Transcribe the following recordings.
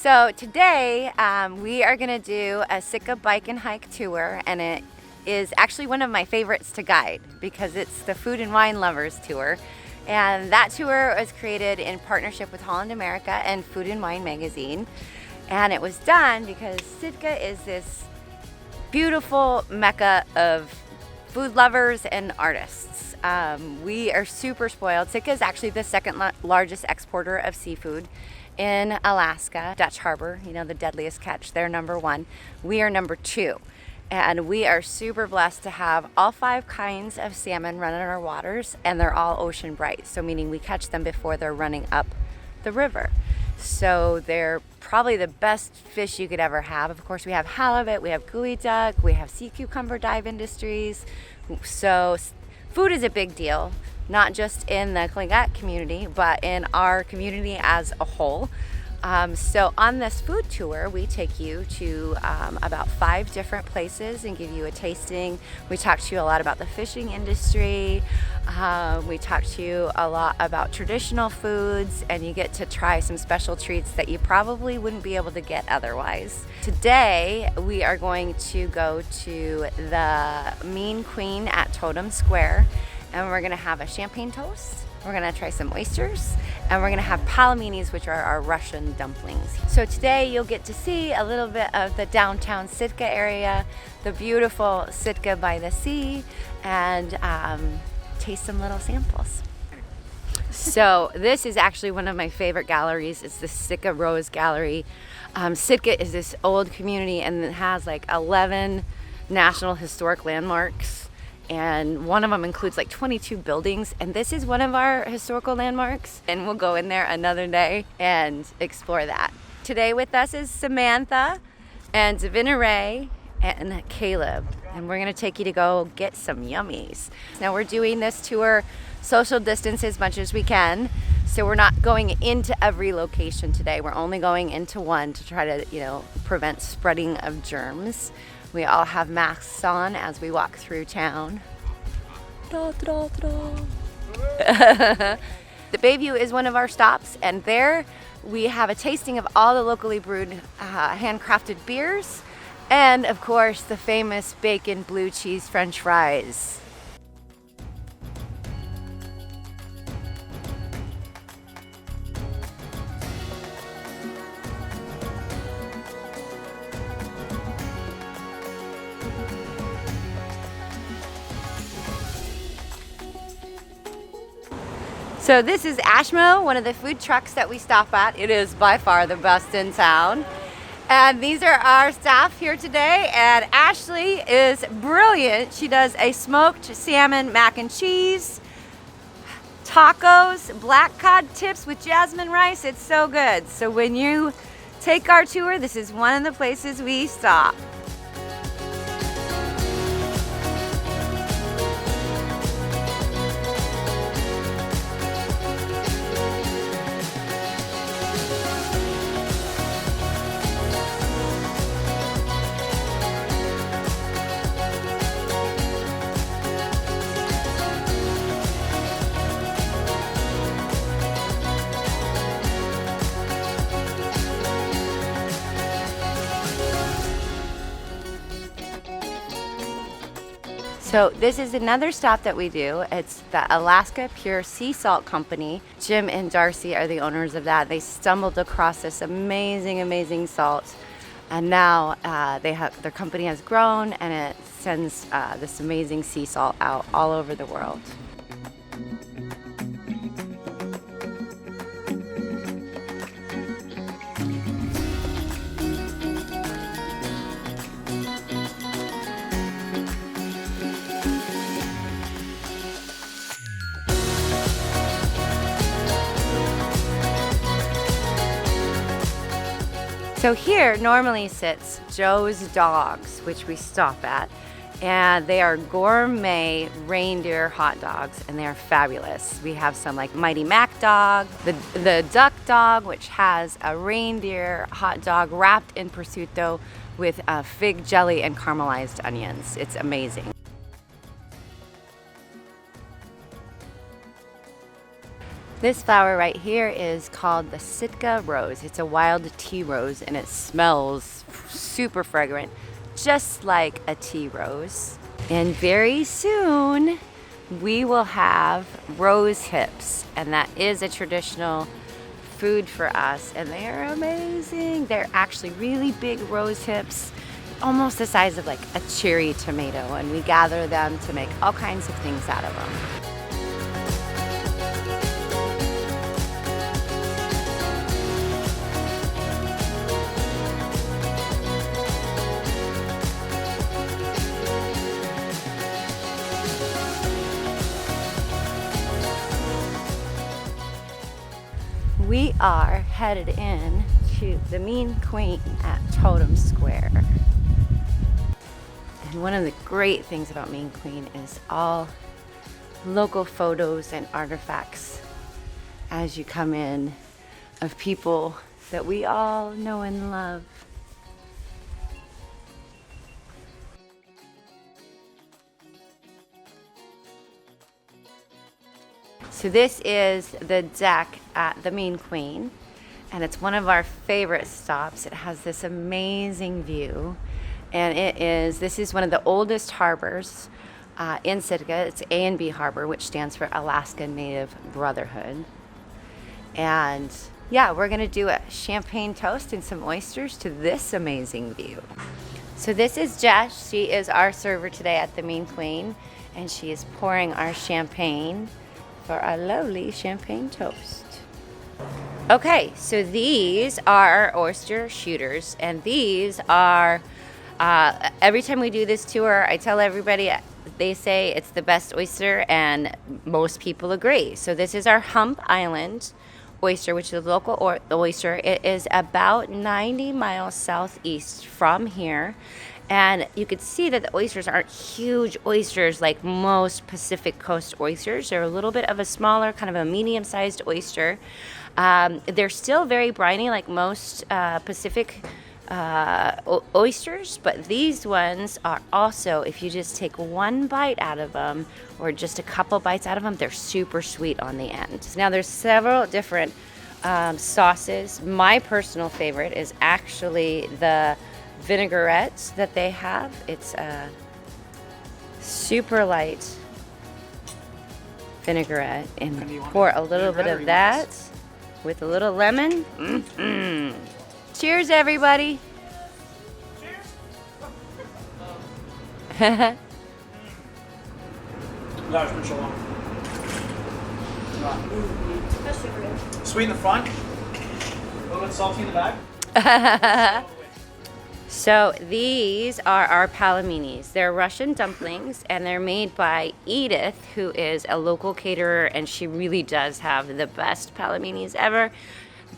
So today we are going to do a Sitka bike and hike tour, and it is actually one of my favorites to guide because it's the Food and Wine Lovers Tour. And that tour was created in partnership with Holland America and Food and Wine magazine. And it was done because Sitka is this beautiful mecca of food lovers and artists. We are super spoiled. Sitka is actually the second largest exporter of seafood in Alaska. Dutch Harbor, you know, the deadliest catch, they're number one. We are number two. And we are super blessed to have all 5 kinds of salmon run in our waters, and they're all ocean bright. So meaning we catch them before they're running up the river. So they're probably the best fish you could ever have. Of course, we have halibut, we have gooey duck, we have sea cucumber dive industries. So food is a big deal, not just in the Tlingit community, but in our community as a whole. So on this food tour, we take you to about 5 different places and give you a tasting. We talk to you a lot about the fishing industry. We talk to you a lot about traditional foods, and you get to try some special treats that you probably wouldn't be able to get otherwise. Today, we are going to go to the Mean Queen at Totem Square, and we're gonna have a champagne toast. We're gonna try some oysters, and we're gonna have palaminis, which are our Russian dumplings. So today you'll get to see a little bit of the downtown Sitka area, the beautiful Sitka by the sea, and taste some little samples. So this is actually one of my favorite galleries. It's the Sitka Rose Gallery. Sitka is this old community, and it has like 11 National Historic Landmarks. And one of them includes like 22 buildings, and this is one of our historical landmarks, and we'll go in there another day and explore that. Today with us is Samantha and Vinare and Caleb, and we're gonna take you to go get some yummies. Now we're doing this tour social distance as much as we can, so we're not going into every location today. We're only going into one to try to, prevent spreading of germs. We all have masks on as we walk through town. Da, da, da. The Bayview is one of our stops, and there we have a tasting of all the locally brewed handcrafted beers, and of course the famous bacon blue cheese French fries. So this is Ashmo, one of the food trucks that we stop at. It is by far the best in town. And these are our staff here today, and Ashley is brilliant. She does a smoked salmon mac and cheese, tacos, black cod tips with jasmine rice. It's so good. So when you take our tour, this is one of the places we stop. So this is another stop that we do. It's the Alaska Pure Sea Salt Company. Jim and Darcy are the owners of that. They stumbled across this amazing salt, and now their company has grown, and it sends this amazing sea salt out all over the world. So here normally sits Joe's Dogs, which we stop at, and they are gourmet reindeer hot dogs, and they are fabulous. We have some like Mighty Mac dog, the duck dog, which has a reindeer hot dog wrapped in prosciutto with fig jelly and caramelized onions. It's amazing. This flower right here is called the Sitka rose. It's a wild tea rose and it smells super fragrant, just like a tea rose. And very soon we will have rose hips, and that is a traditional food for us, and they are amazing. They're actually really big rose hips, almost the size of like a cherry tomato, and we gather them to make all kinds of things out of them. We are headed in to the Mean Queen at Totem Square. And one of the great things about Mean Queen is all local photos and artifacts as you come in of people that we all know and love. So this is the deck at the Mean Queen, and it's one of our favorite stops. It has this amazing view, and this is one of the oldest harbors in Sitka. It's A&B Harbor, which stands for Alaska Native Brotherhood. And yeah, we're gonna do a champagne toast and some oysters to this amazing view. So this is Jess. She is our server today at the Mean Queen, and she is pouring our champagne for our lovely champagne toast. Okay, so these are oyster shooters, and these are, every time we do this tour, I tell everybody, they say it's the best oyster, and most people agree. So this is our Hump Island oyster, which is a local oyster. It is about 90 miles southeast from here. And you could see that the oysters aren't huge oysters like most Pacific Coast oysters. They're a little bit of a smaller, kind of a medium-sized oyster. They're still very briny like most Pacific oysters, but these ones are also, if you just take one bite out of them or just a couple bites out of them, they're super sweet on the end. Now there's several different sauces. My personal favorite is actually the vinaigrettes that they have. It's a super light vinaigrette, and pour a little bit of that with a little lemon. Cheers, everybody. Cheers. That's been so long. Sweet in the front, a little bit salty in the back. So these are our palaminis. They're Russian dumplings, and they're made by Edith, who is a local caterer, and she really does have the best palaminis ever.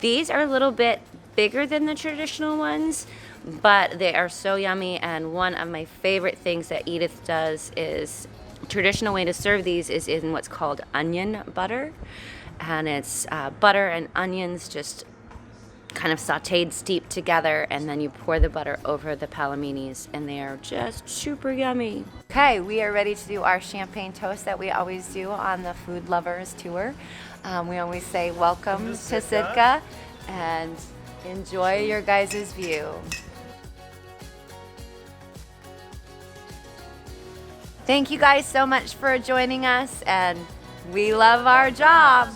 These are a little bit bigger than the traditional ones, but they are so yummy, and one of my favorite things that Edith does is, traditional way to serve these is in what's called onion butter, and it's butter and onions just kind of sauteed, steeped together, and then you pour the butter over the palaminis, and they are just super yummy. Okay, we are ready to do our champagne toast that we always do on the Food Lovers tour. We always say welcome to Sitka, and enjoy your guys' view. Thank you guys so much for joining us, and we love our jobs.